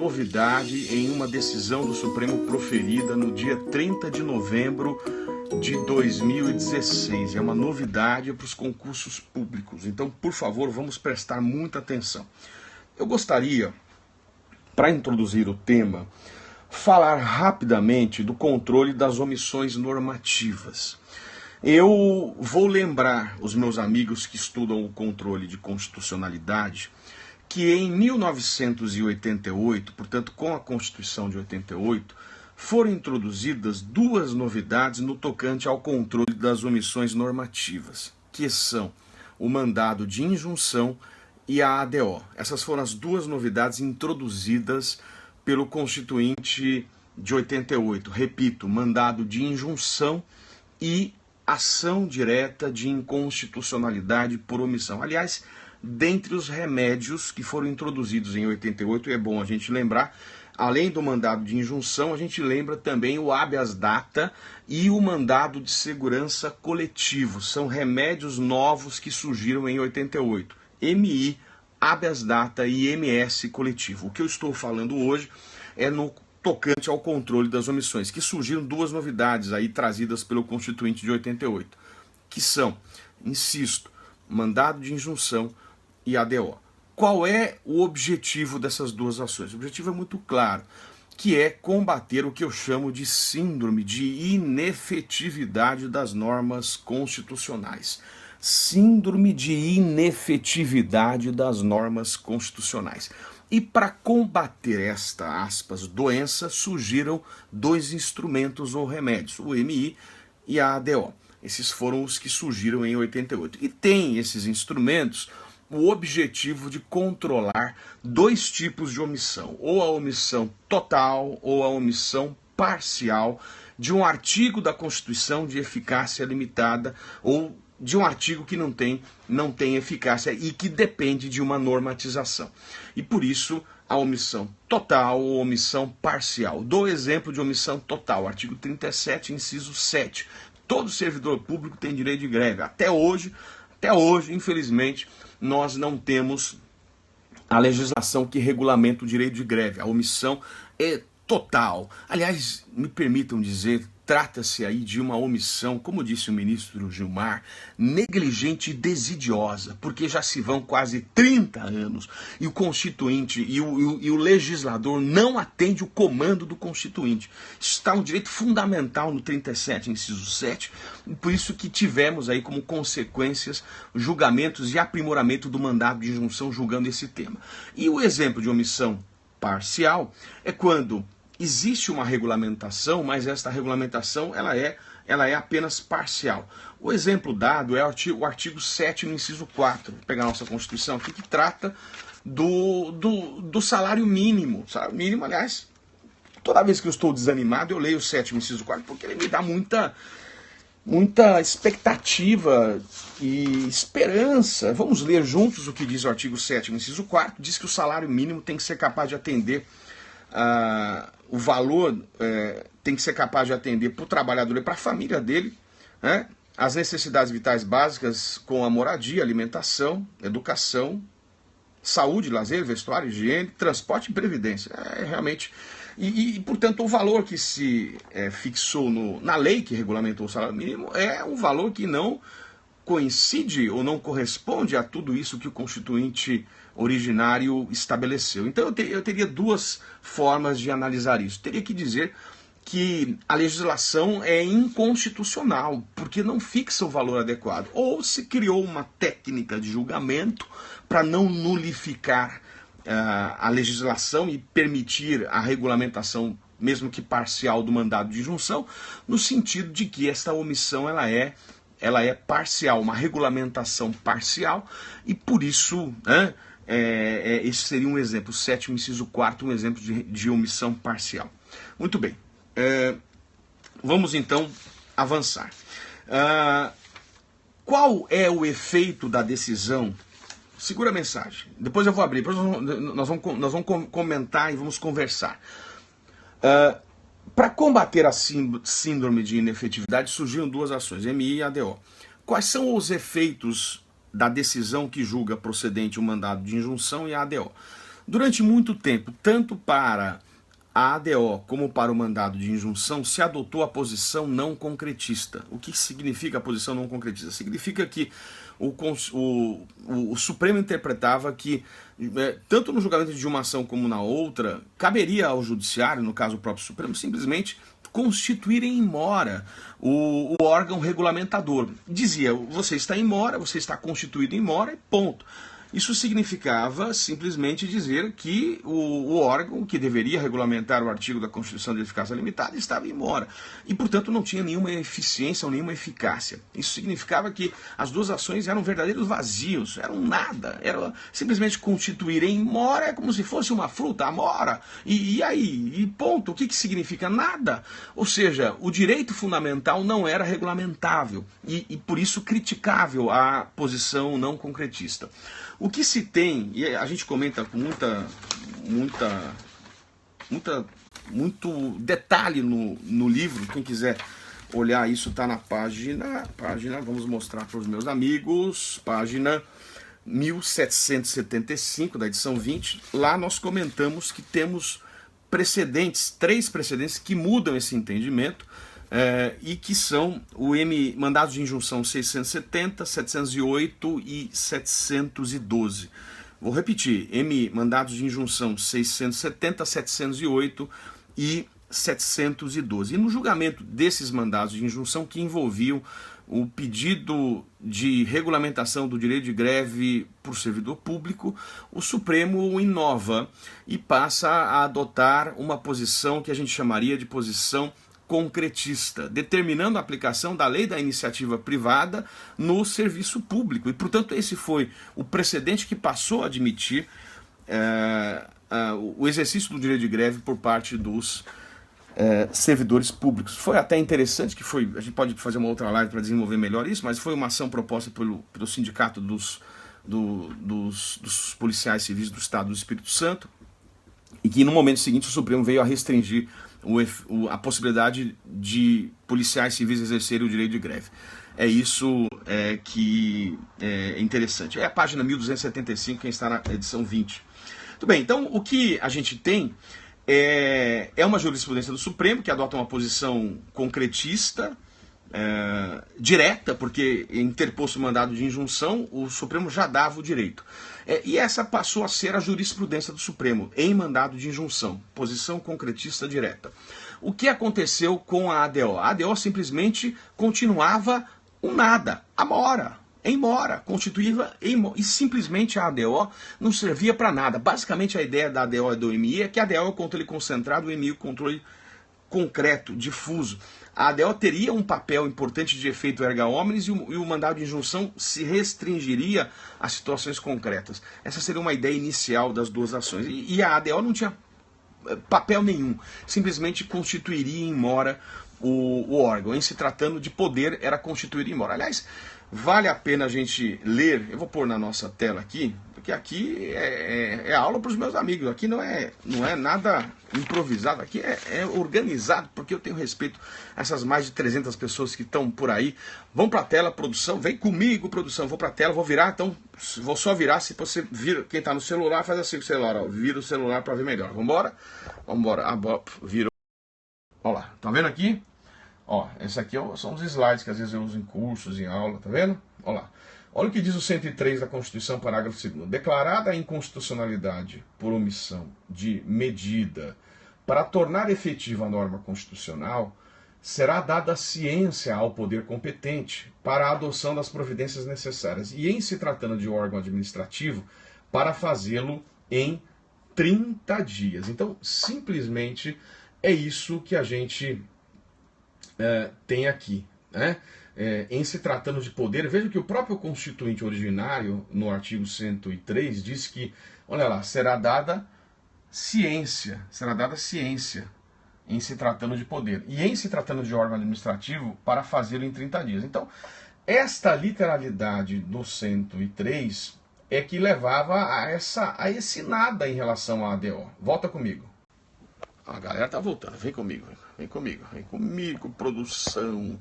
novidade em uma decisão do Supremo proferida no dia 30 de novembro de 2016. É uma novidade para os concursos públicos. Então, por favor, vamos prestar muita atenção. Eu gostaria, para introduzir o tema, falar rapidamente do controle das omissões normativas. Eu vou lembrar os meus amigos que estudam o controle de constitucionalidade que em 1988, portanto com a Constituição de 88, foram introduzidas duas novidades no tocante ao controle das omissões normativas, que são o mandado de injunção e a ADO. Essas foram as duas novidades introduzidas pelo Constituinte de 88. Repito, mandado de injunção e ação direta de inconstitucionalidade por omissão. Aliás, dentre os remédios que foram introduzidos em 88, é bom a gente lembrar, além do mandado de injunção, a gente lembra também o habeas data e o mandado de segurança coletivo. São remédios novos que surgiram em 88. MI, habeas data e MS coletivo. O que eu estou falando hoje é no tocante ao controle das omissões, que surgiram duas novidades aí trazidas pelo Constituinte de 88, que são, insisto, mandado de injunção e ADO. Qual é o objetivo dessas duas ações? O objetivo é muito claro, que é combater o que eu chamo de síndrome de inefetividade das normas constitucionais. Síndrome de inefetividade das normas constitucionais. E para combater esta, aspas, doença, surgiram dois instrumentos ou remédios, o MI e a ADO. Esses foram os que surgiram em 88. E tem esses instrumentos o objetivo de controlar dois tipos de omissão, ou a omissão total ou a omissão parcial de um artigo da Constituição de eficácia limitada ou de um artigo que não tem eficácia e que depende de uma normatização. E por isso a omissão total ou omissão parcial. Dou exemplo de omissão total, artigo 37, inciso 7. Todo servidor público tem direito de greve. Até hoje, infelizmente, nós não temos a legislação que regulamenta o direito de greve. A omissão é total. Aliás, me permitam dizer, trata-se aí de uma omissão, como disse o ministro Gilmar, negligente e desidiosa, porque já se vão quase 30 anos e o Constituinte e o legislador não atende o comando do Constituinte. Isso está um direito fundamental no 37, inciso 7, e por isso que tivemos aí como consequências julgamentos e aprimoramento do mandado de injunção julgando esse tema. E o exemplo de omissão parcial é quando existe uma regulamentação, mas esta regulamentação ela é apenas parcial. O exemplo dado é o artigo 7 no inciso 4, vou pegar a nossa Constituição aqui, que trata do salário mínimo. Salário mínimo, aliás, toda vez que eu estou desanimado, eu leio o 7º inciso 4, porque ele me dá muita expectativa e esperança. Vamos ler juntos o que diz o artigo 7º inciso 4, diz que o salário mínimo tem que ser capaz de atender o valor tem que ser capaz de atender para o trabalhador e para a família dele, né, as necessidades vitais básicas com a moradia, alimentação, educação, saúde, lazer, vestuário, higiene, transporte e previdência. Realmente. Portanto, o valor que se fixou na lei que regulamentou o salário mínimo é um valor que não coincide ou não corresponde a tudo isso que o Constituinte originário estabeleceu. Então eu teria duas formas de analisar isso. Teria que dizer que a legislação é inconstitucional, porque não fixa o valor adequado. Ou se criou uma técnica de julgamento para não nulificar a legislação e permitir a regulamentação, mesmo que parcial, do mandado de injunção, no sentido de que esta omissão ela é parcial, uma regulamentação parcial, e por isso esse seria um exemplo, o 7º inciso 4, um exemplo de omissão parcial. Muito bem, vamos então avançar. Qual é o efeito da decisão? Segura a mensagem, depois eu vou abrir, depois nós vamos comentar e vamos conversar. Para combater a síndrome de inefetividade, surgiram duas ações, MI e ADO. Quais são os efeitos da decisão que julga procedente o mandado de injunção e a ADO? Durante muito tempo, tanto para a ADO como para o mandado de injunção, se adotou a posição não concretista. O que significa a posição não concretista? Significa que o Supremo interpretava que, tanto no julgamento de uma ação como na outra, caberia ao Judiciário, no caso o próprio Supremo, simplesmente constituir em mora o órgão regulamentador. Dizia, você está em mora, você está constituído em mora e ponto. Isso significava simplesmente dizer que o órgão que deveria regulamentar o artigo da Constituição de eficácia limitada estava em mora e, portanto, não tinha nenhuma eficiência ou nenhuma eficácia. Isso significava que as duas ações eram verdadeiros vazios, eram nada, era simplesmente constituir em mora, é como se fosse uma fruta, a mora, e aí, e ponto. O que significa? Nada. Ou seja, o direito fundamental não era regulamentável e por isso criticável a posição não concretista. O que se tem, e a gente comenta com muito detalhe no livro, quem quiser olhar isso está na página, vamos mostrar para os meus amigos, página 1775 da edição 20, lá nós comentamos que temos três precedentes que mudam esse entendimento, e que são o mandado de injunção 670, 708 e 712. Vou repetir, mandados de injunção 670, 708 e 712. E no julgamento desses mandados de injunção que envolviam o pedido de regulamentação do direito de greve por servidor público, o Supremo inova e passa a adotar uma posição que a gente chamaria de posição concretista, determinando a aplicação da lei da iniciativa privada no serviço público. E, portanto, esse foi o precedente que passou a admitir o exercício do direito de greve por parte dos servidores públicos. Foi até interessante, que a gente pode fazer uma outra live para desenvolver melhor isso, mas foi uma ação proposta pelo sindicato dos policiais civis do Estado do Espírito Santo, e que no momento seguinte o Supremo veio a restringir a possibilidade de policiais civis exercerem o direito de greve. É isso que é interessante. É a página 1275, quem está na edição 20. Muito bem, então o que a gente tem é uma jurisprudência do Supremo que adota uma posição concretista, direta, porque interposto o mandado de injunção, o Supremo já dava o direito. E essa passou a ser a jurisprudência do Supremo, em mandado de injunção, posição concretista direta. O que aconteceu com a ADO? A ADO simplesmente continuava um nada, a mora, em mora, constituíva em mora, e simplesmente a ADO não servia para nada. Basicamente a ideia da ADO e do MI é que a ADO é o controle concentrado, o MI o controle concreto, difuso. A ADO teria um papel importante de efeito erga omnes e o mandado de injunção se restringiria a situações concretas. Essa seria uma ideia inicial das duas ações. E a ADO não tinha papel nenhum, simplesmente constituiria em mora o órgão. Em se tratando de poder, era constituir em mora. Aliás, vale a pena a gente ler, eu vou pôr na nossa tela aqui, porque aqui é aula para os meus amigos, aqui não é nada improvisado, aqui é organizado, porque eu tenho respeito a essas mais de 300 pessoas que estão por aí. Vão para a tela, produção, vem comigo, produção, vou para a tela, vou virar, então vou só virar, se você vira, quem está no celular, faz assim com o celular, ó, vira o celular para ver melhor. Vamos embora? Vamos embora, vira. Olha lá, tá vendo aqui? Ó, esse aqui são os slides que às vezes eu uso em cursos, em aula, tá vendo? Olha lá. Olha o que diz o 103 da Constituição, parágrafo 2º. Declarada a inconstitucionalidade por omissão de medida para tornar efetiva a norma constitucional, será dada ciência ao poder competente para a adoção das providências necessárias e, em se tratando de órgão administrativo, para fazê-lo em 30 dias. Então, simplesmente é isso que a gente tem aqui, né? Em se tratando de poder, veja que o próprio Constituinte originário, no artigo 103, diz que, olha lá, será dada ciência em se tratando de poder, e em se tratando de órgão administrativo, para fazê-lo em 30 dias. Então, esta literalidade do 103 é que levava a esse nada em relação à ADO. Volta comigo. A galera tá voltando, vem comigo, produção.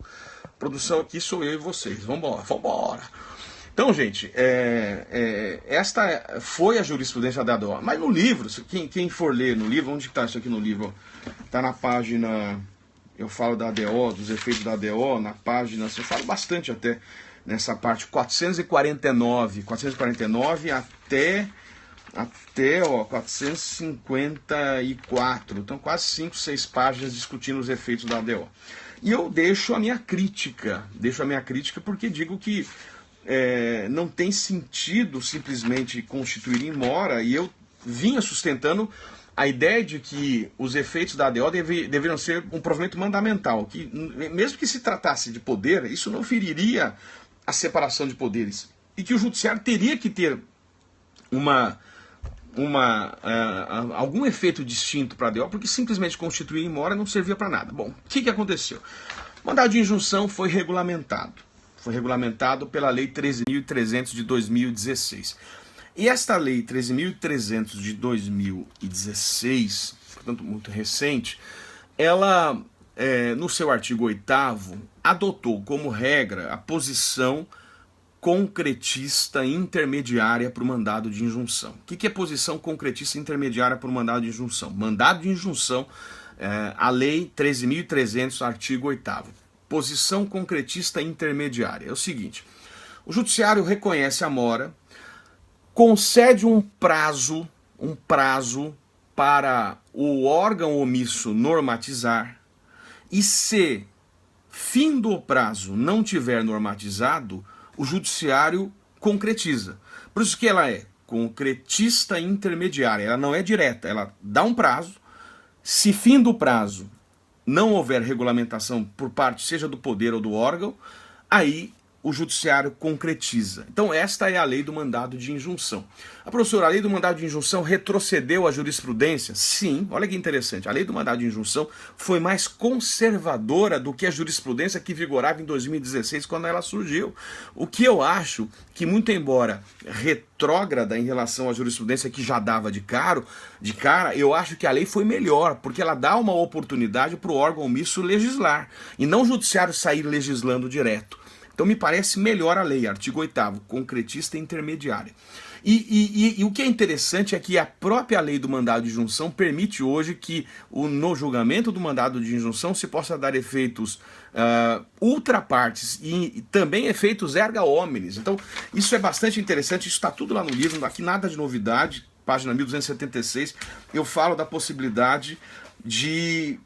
Produção aqui sou eu e vocês, vambora. Então, gente, esta foi a jurisprudência da ADO. Mas no livro, quem for ler no livro, onde está isso aqui no livro? Está na página, eu falo da ADO, dos efeitos da ADO, na página, eu falo bastante até nessa parte, 449 até 454. Então, quase 5, 6 páginas discutindo os efeitos da ADO. E eu deixo a minha crítica porque digo que não tem sentido simplesmente constituir em mora, e eu vinha sustentando a ideia de que os efeitos da ADO deveriam ser um provimento mandamental, que mesmo que se tratasse de poder, isso não feriria a separação de poderes, e que o judiciário teria que ter algum efeito distinto para a ADO, porque simplesmente constituir em mora não servia para nada. Bom, o que aconteceu? O mandado de injunção foi regulamentado. Foi regulamentado pela Lei 13.300 de 2016. E esta Lei 13.300 de 2016, portanto muito recente, ela, no seu artigo 8º, adotou como regra a posição concretista intermediária para o mandado de injunção. O que é posição concretista intermediária para o mandado de injunção? Mandado de injunção, a Lei 13.300, artigo 8º. Posição concretista intermediária. É o seguinte, o judiciário reconhece a mora, concede um prazo para o órgão omisso normatizar, e se fim do prazo não tiver normatizado, o judiciário concretiza. Por isso que ela é concretista intermediária, ela não é direta, ela dá um prazo, se fim do prazo não houver regulamentação por parte, seja do poder ou do órgão, aí o judiciário concretiza. Então esta é a lei do mandado de injunção. Professor, a lei do mandado de injunção retrocedeu a jurisprudência? Sim, olha que interessante. A lei do mandado de injunção foi mais conservadora do que a jurisprudência que vigorava em 2016, quando ela surgiu. O que eu acho que, muito embora retrógrada em relação à jurisprudência que já dava de cara, eu acho que a lei foi melhor, porque ela dá uma oportunidade para o órgão omisso legislar, e não o judiciário sair legislando direto. Então me parece melhor a lei, artigo 8º, concretista intermediária. E o que é interessante é que a própria lei do mandado de injunção permite hoje que no julgamento do mandado de injunção se possa dar efeitos ultra partes e também efeitos erga omnes. Então isso é bastante interessante, isso está tudo lá no livro, aqui nada de novidade, página 1276, eu falo da possibilidade de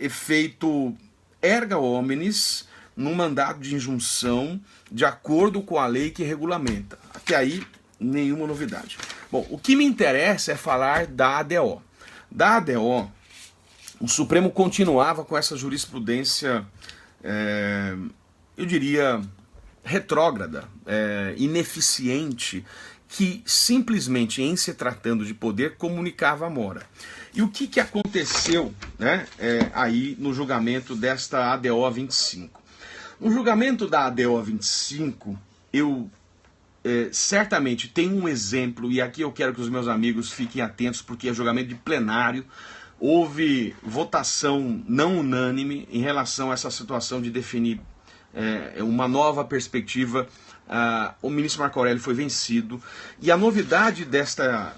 efeito erga omnes no mandado de injunção, de acordo com a lei que regulamenta. Até aí, nenhuma novidade. Bom, o que me interessa é falar da ADO. Da ADO, o Supremo continuava com essa jurisprudência, eu diria, retrógrada, ineficiente, que simplesmente, em se tratando de poder, comunicava a mora. E o que aconteceu, né, aí no julgamento desta ADO 25? No julgamento da ADO 25, eu certamente tenho um exemplo, e aqui eu quero que os meus amigos fiquem atentos, porque é julgamento de plenário, houve votação não unânime em relação a essa situação de definir uma nova perspectiva. O ministro Marco Aurélio foi vencido, e a novidade desta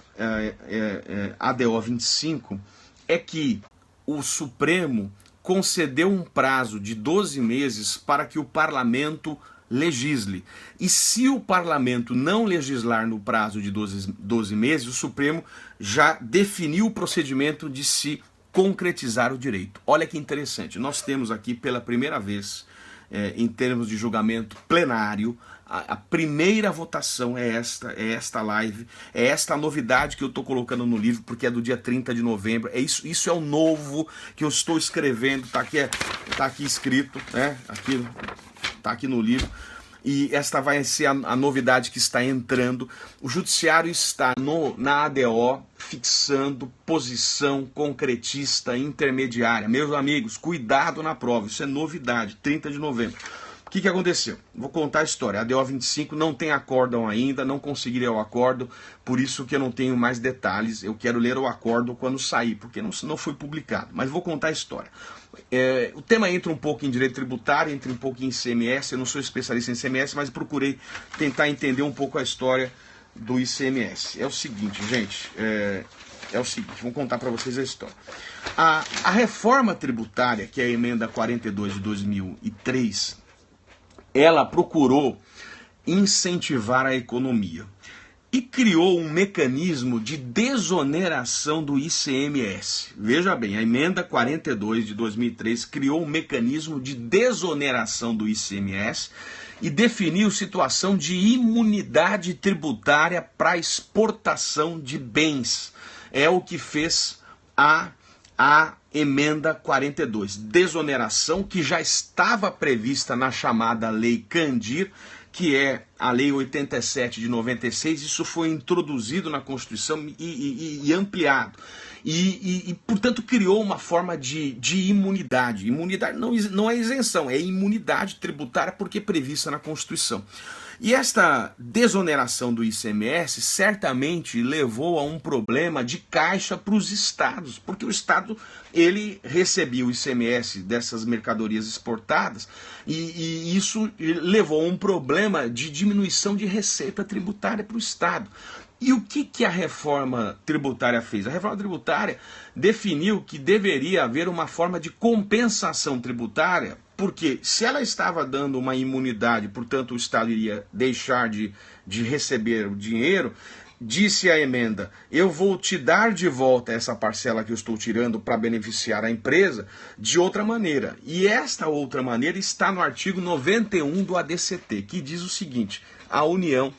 ADO 25 é que o Supremo concedeu um prazo de 12 meses para que o parlamento legisle. E se o parlamento não legislar no prazo de 12 meses, o Supremo já definiu o procedimento de se concretizar o direito. Olha que interessante, nós temos aqui pela primeira vez, em termos de julgamento plenário, a primeira votação é esta live, é esta novidade que eu estou colocando no livro, porque é do dia 30 de novembro, isso é o novo que eu estou escrevendo, tá aqui escrito, né? Tá aqui no livro, e esta vai ser a novidade que está entrando. O judiciário está na ADO fixando posição concretista intermediária. Meus amigos, cuidado na prova, isso é novidade, 30 de novembro. O que aconteceu? Vou contar a história. A DO 25 não tem acórdão ainda, não consegui ler o acórdão, por isso que eu não tenho mais detalhes. Eu quero ler o acórdão quando sair, porque não foi publicado. Mas vou contar a história. O tema entra um pouco em direito tributário, entra um pouco em ICMS. Eu não sou especialista em ICMS, mas procurei tentar entender um pouco a história do ICMS. É o seguinte, gente, é o seguinte, vou contar para vocês a história. A reforma tributária, que é a emenda 42 de 2003, ela procurou incentivar a economia e criou um mecanismo de desoneração do ICMS. Veja bem, a emenda 42 de 2003 criou um mecanismo de desoneração do ICMS e definiu situação de imunidade tributária para exportação de bens. É o que fez a emenda 42, desoneração que já estava prevista na chamada Lei Candir, que é a Lei 87 de 96, isso foi introduzido na Constituição e ampliado. Portanto, criou uma forma de imunidade. Imunidade não é isenção, é imunidade tributária porque é prevista na Constituição. E esta desoneração do ICMS certamente levou a um problema de caixa para os estados, porque o estado ele recebia o ICMS dessas mercadorias exportadas e isso levou a um problema de diminuição de receita tributária para o estado. E o que a reforma tributária fez? A reforma tributária definiu que deveria haver uma forma de compensação tributária, porque se ela estava dando uma imunidade, portanto o Estado iria deixar de receber o dinheiro, disse a emenda, eu vou te dar de volta essa parcela que eu estou tirando para beneficiar a empresa de outra maneira. E esta outra maneira está no artigo 91 do ADCT, que diz o seguinte, a União,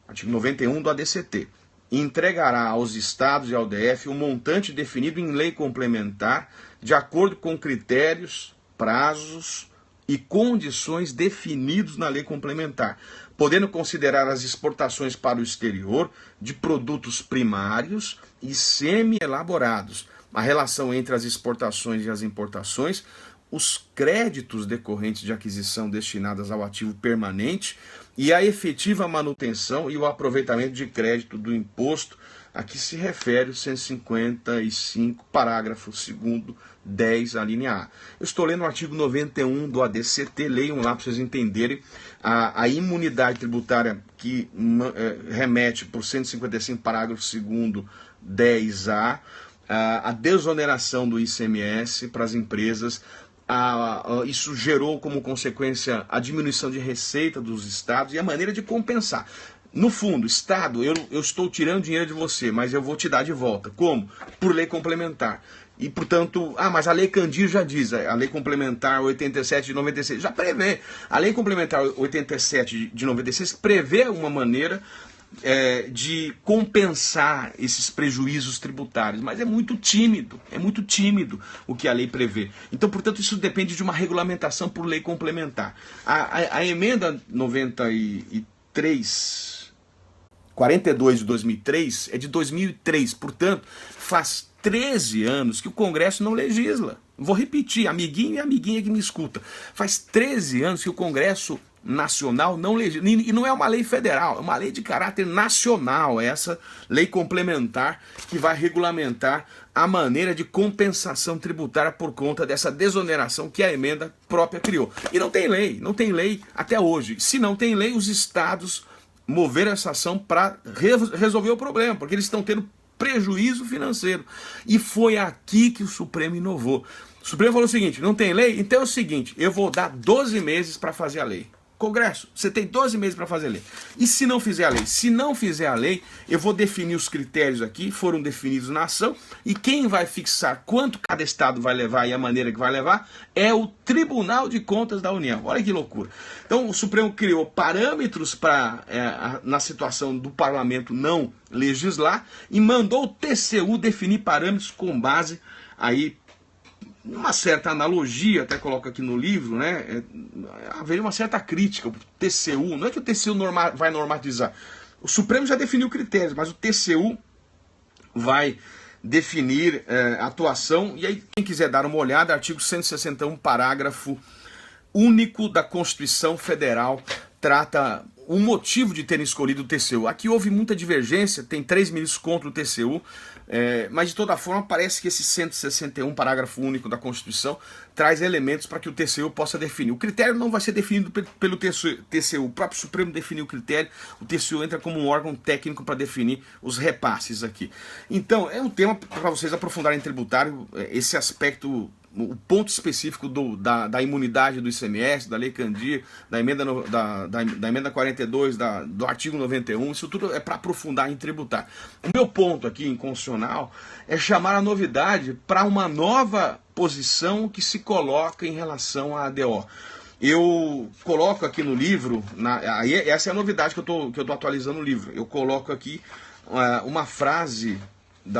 artigo 91 do ADCT, entregará aos estados e ao DF um montante definido em lei complementar de acordo com critérios, prazos e condições definidos na lei complementar, podendo considerar as exportações para o exterior de produtos primários e semi-elaborados, a relação entre as exportações e as importações, os créditos decorrentes de aquisição destinadas ao ativo permanente e a efetiva manutenção e o aproveitamento de crédito do imposto a que se refere o 155, parágrafo 2º, 10, a linha A. Eu estou lendo o artigo 91 do ADCT, leiam lá para vocês entenderem a imunidade tributária que remete para o 155, parágrafo 2º, 10A, a desoneração do ICMS para as empresas. Isso gerou como consequência a diminuição de receita dos estados e a maneira de compensar. No fundo, Estado, eu estou tirando dinheiro de você, mas eu vou te dar de volta. Como? Por lei complementar. E, portanto, mas a Lei Candir já diz, a Lei Complementar 87 de 96 já prevê. A Lei Complementar 87 de 96 prevê uma maneira de compensar esses prejuízos tributários, mas é muito tímido o que a lei prevê. Então, portanto, isso depende de uma regulamentação por lei complementar. A emenda 42 de 2003 é de 2003, portanto, faz 13 anos que o Congresso não legisla. Vou repetir, amiguinho e amiguinha que me escuta. Faz 13 anos que o Congresso Nacional não legisla. E não é uma lei federal, é uma lei de caráter nacional. É essa lei complementar que vai regulamentar a maneira de compensação tributária por conta dessa desoneração que a emenda própria criou. E não tem lei até hoje. Se não tem lei, os estados moveram essa ação para resolver o problema, porque eles estão tendo prejuízo financeiro. E foi aqui que o Supremo inovou. O Supremo falou o seguinte, não tem lei? Então é o seguinte, eu vou dar 12 meses para fazer a lei. Congresso, você tem 12 meses para fazer a lei. E se não fizer a lei? Se não fizer a lei, eu vou definir os critérios aqui, foram definidos na ação, e quem vai fixar quanto cada estado vai levar e a maneira que vai levar é o Tribunal de Contas da União. Olha que loucura. Então o Supremo criou parâmetros para, na situação do parlamento não legislar, e mandou o TCU definir parâmetros com base aí uma certa analogia, até coloco aqui no livro, né? Haveria uma certa crítica. O TCU, não é que o TCU vai normatizar. O Supremo já definiu critérios, mas o TCU vai definir a atuação. E aí, quem quiser dar uma olhada, artigo 161, parágrafo único da Constituição Federal trata o motivo de terem escolhido o TCU. Aqui houve muita divergência, tem 3 ministros contra o TCU, mas de toda forma parece que esse 161, parágrafo único da Constituição, traz elementos para que o TCU possa definir. O critério não vai ser definido pelo TCU, o próprio Supremo definiu o critério, o TCU entra como um órgão técnico para definir os repasses aqui. Então, é um tema para vocês aprofundarem em tributário, esse aspecto, o ponto específico da imunidade do ICMS, da Lei Candir, da emenda 42, do artigo 91, isso tudo é para aprofundar em tributário. O meu ponto aqui em constitucional é chamar a novidade para uma nova posição que se coloca em relação à ADO. Eu coloco aqui no livro, essa é a novidade que eu tô atualizando no livro, eu coloco aqui uma frase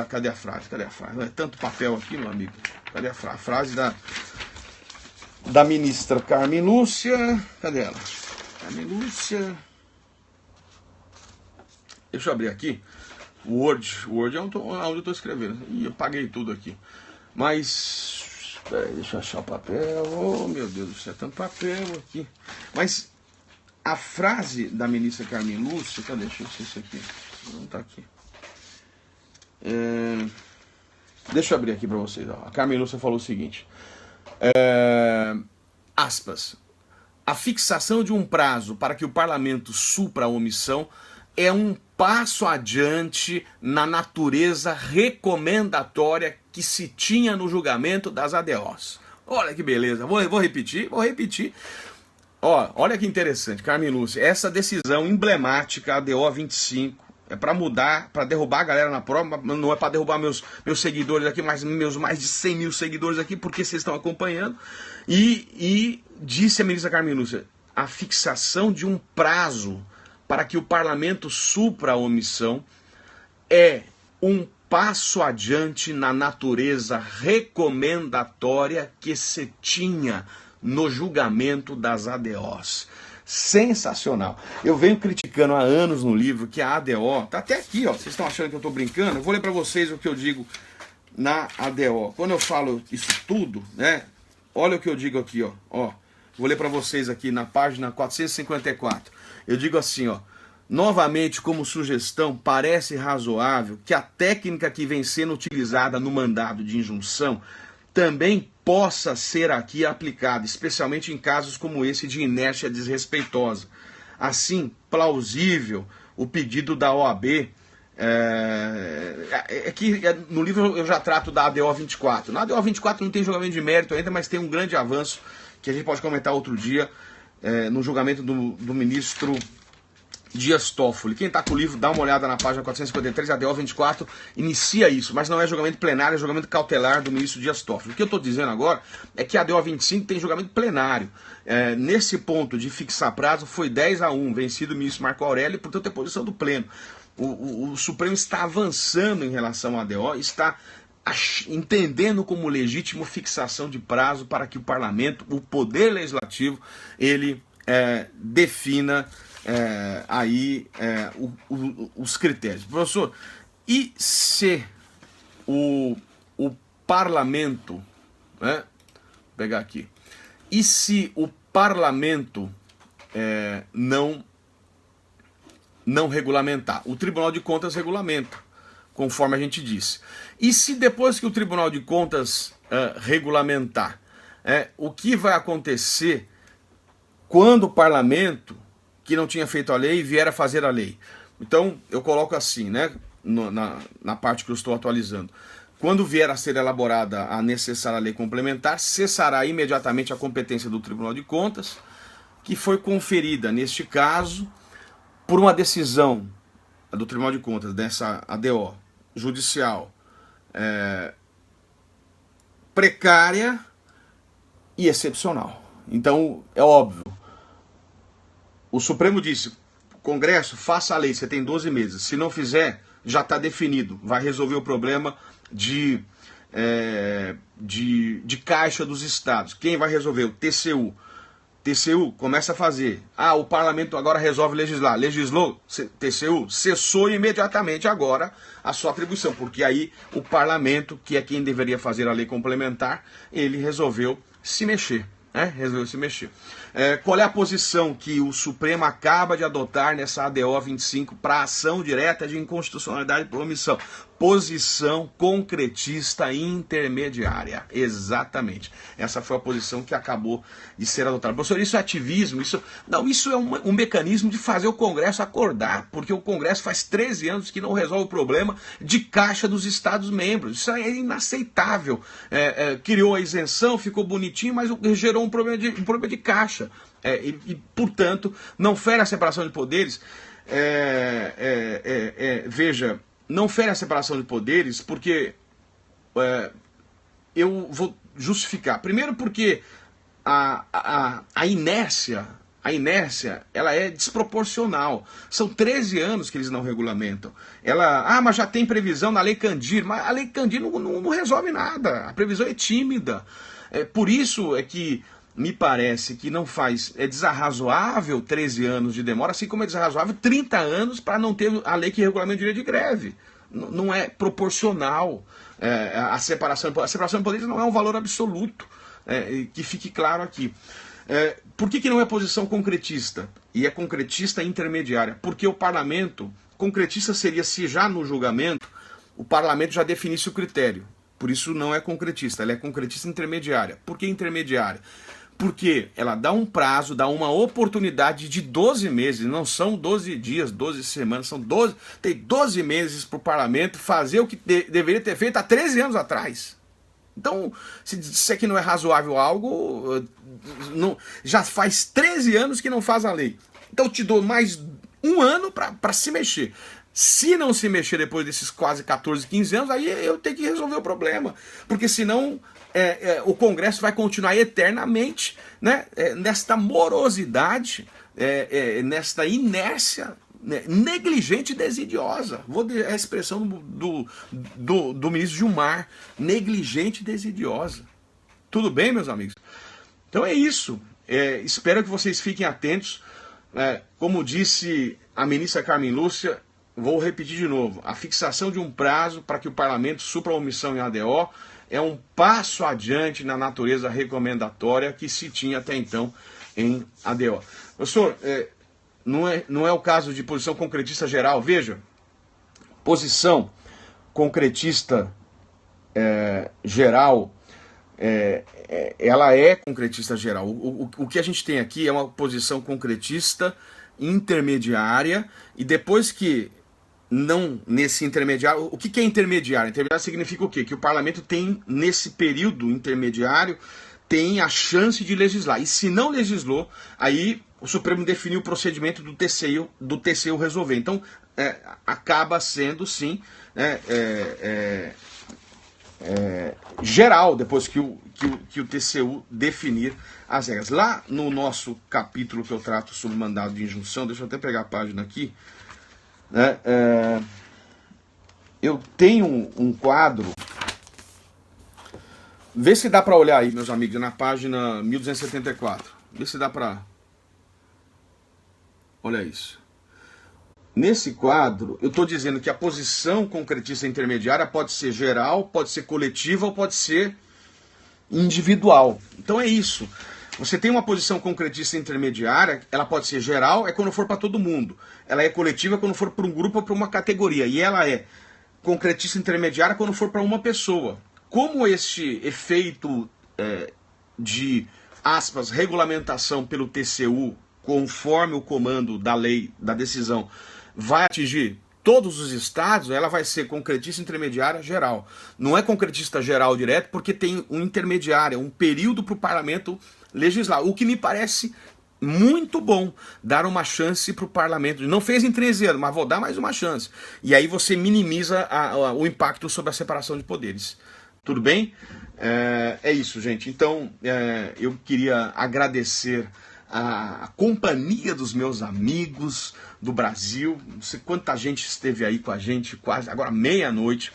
cadê a frase? É tanto papel aqui, meu amigo. Cadê a frase? A frase da ministra Carmen Lúcia. Cadê ela? Carmen Lúcia. Deixa eu abrir aqui. O Word é onde eu estou escrevendo. Ih, eu paguei tudo aqui. Mas... Peraí, deixa eu achar o papel. Oh, meu Deus do céu, tanto papel aqui. Mas a frase da ministra Carmen Lúcia... Cadê? Deixa eu ver isso aqui. Não está aqui. Deixa eu abrir aqui para vocês. A Carmen Lúcia falou o seguinte, aspas, a fixação de um prazo para que o parlamento supra a omissão é um passo adiante na natureza recomendatória que se tinha no julgamento das ADOs. Olha que beleza, vou repetir. Olha que interessante, Carmen Lúcia, essa decisão emblemática, ADO 25, é para mudar, para derrubar a galera na prova, não é para derrubar meus seguidores aqui, mas meus mais de 100 mil seguidores aqui, porque vocês estão acompanhando. E disse a ministra Carmen Lúcia, a fixação de um prazo para que o parlamento supra a omissão é um passo adiante na natureza recomendatória que se tinha no julgamento das ADOs. Sensacional. Eu venho criticando há anos no livro que a ADO, tá até aqui, ó, vocês estão achando que eu estou brincando? Eu vou ler para vocês o que eu digo na ADO. Quando eu falo isso tudo, né, olha o que eu digo aqui, ó, vou ler para vocês aqui na página 454. Eu digo assim, ó, novamente como sugestão, parece razoável que a técnica que vem sendo utilizada no mandado de injunção também possa ser aqui aplicada, especialmente em casos como esse de inércia desrespeitosa. Assim, plausível o pedido da OAB, no livro eu já trato da ADO 24. Na ADO 24 não tem julgamento de mérito ainda, mas tem um grande avanço que a gente pode comentar outro dia, no julgamento do ministro Dias Toffoli. Quem está com o livro, dá uma olhada na página 453, a ADO 24, inicia isso, mas não é julgamento plenário, é julgamento cautelar do ministro Dias Toffoli. O que eu estou dizendo agora é que a ADO 25 tem julgamento plenário. Nesse ponto de fixar prazo, foi 10-1, vencido o ministro Marco Aurélio, e portanto é posição do pleno. O Supremo está avançando em relação à ADO, está entendendo como legítimo fixação de prazo para que o parlamento, o poder legislativo, ele defina os critérios. Professor, e se o parlamento, né, vou pegar aqui, e se o parlamento não regulamentar? O Tribunal de Contas regulamenta, conforme a gente disse. E se depois que o Tribunal de Contas regulamentar, o que vai acontecer quando o parlamento, que não tinha feito a lei, vier a fazer a lei? Então, eu coloco assim, né, na parte que eu estou atualizando. Quando vier a ser elaborada a necessária lei complementar, cessará imediatamente a competência do Tribunal de Contas, que foi conferida, neste caso, por uma decisão do Tribunal de Contas, dessa ADO judicial, precária e excepcional. Então, é óbvio, o Supremo disse, Congresso, faça a lei, você tem 12 meses. Se não fizer, já está definido. Vai resolver o problema de caixa dos estados. Quem vai resolver? O TCU. TCU começa a fazer. O parlamento agora resolve legislar. Legislou, TCU, cessou imediatamente agora a sua atribuição. Porque aí o parlamento, que é quem deveria fazer a lei complementar, ele resolveu se mexer. Resolveu se mexer. Qual é a posição que o Supremo acaba de adotar nessa ADO 25 para ação direta de inconstitucionalidade por omissão? Posição concretista intermediária. Exatamente. Essa foi a posição que acabou de ser adotada. Professor, isso é ativismo? Não, isso é um mecanismo de fazer o Congresso acordar, porque o Congresso faz 13 anos que não resolve o problema de caixa dos Estados-membros. Isso é inaceitável. Criou a isenção, ficou bonitinho, mas gerou um problema de caixa. Portanto, não fere a separação de poderes. Veja, não fere a separação de poderes porque eu vou justificar. Primeiro porque a inércia ela é desproporcional. São 13 anos que eles não regulamentam. Mas já tem previsão na Lei Candir. Mas a Lei Candir não resolve nada. A previsão é tímida. Por isso é que me parece que é desarrazoável 13 anos de demora, assim como é desarrazoável 30 anos para não ter a lei que regulamenta o direito de greve. Não é proporcional a separação. A separação de poderes não é um valor absoluto, que fique claro aqui. Por que não é posição concretista? E é concretista intermediária? Porque o parlamento, concretista seria se já no julgamento, o parlamento já definisse o critério. Por isso não é concretista, ela é concretista intermediária. Por que intermediária? Porque ela dá um prazo, dá uma oportunidade de 12 meses, não são 12 dias, 12 semanas, tem 12 meses para o parlamento fazer o que deveria ter feito há 13 anos atrás. Então, se disser que não é razoável algo, já faz 13 anos que não faz a lei. Então eu te dou mais um ano para se mexer. Se não se mexer depois desses quase 14, 15 anos, aí eu tenho que resolver o problema. Porque senão o Congresso vai continuar eternamente, né, nesta morosidade, nesta inércia, negligente e desidiosa. Vou dar a expressão do ministro Gilmar, negligente e desidiosa. Tudo bem, meus amigos? Então é isso. Espero que vocês fiquem atentos. Como disse a ministra Carmen Lúcia, vou repetir de novo, a fixação de um prazo para que o parlamento supra a omissão em ADO é um passo adiante na natureza recomendatória que se tinha até então em ADO. Professor, não é o caso de posição concretista geral. Veja, posição concretista geral, ela é concretista geral. O que a gente tem aqui é uma posição concretista intermediária, e depois que não nesse intermediário, o que é intermediário? Intermediário significa o quê? Que o parlamento tem, nesse período intermediário, tem a chance de legislar. E se não legislou, aí o Supremo definiu o procedimento do TCU resolver. Então, acaba sendo, sim, geral, depois que o TCU definir as regras. Lá no nosso capítulo que eu trato sobre mandado de injunção, deixa eu até pegar a página aqui, eu tenho um quadro, vê se dá para olhar aí, meus amigos, na página 1274, vê se dá para... Olha isso. Nesse quadro, eu estou dizendo que a posição concretista intermediária pode ser geral, pode ser coletiva ou pode ser individual. Então é isso. Você tem uma posição concretista intermediária, ela pode ser geral, quando for para todo mundo. Ela é coletiva quando for para um grupo ou para uma categoria. E ela é concretista intermediária quando for para uma pessoa. Como este efeito de, aspas, regulamentação pelo TCU, conforme o comando da lei, da decisão, vai atingir todos os estados, ela vai ser concretista intermediária geral. Não é concretista geral direto, porque tem um intermediário, um período para o parlamento legislar. O que me parece muito bom, dar uma chance para o parlamento. Não fez em 13 anos, mas vou dar mais uma chance. E aí você minimiza o impacto sobre a separação de poderes. Tudo bem? É isso, gente. Então, eu queria agradecer a companhia dos meus amigos do Brasil. Não sei quanta gente esteve aí com a gente, quase agora meia-noite.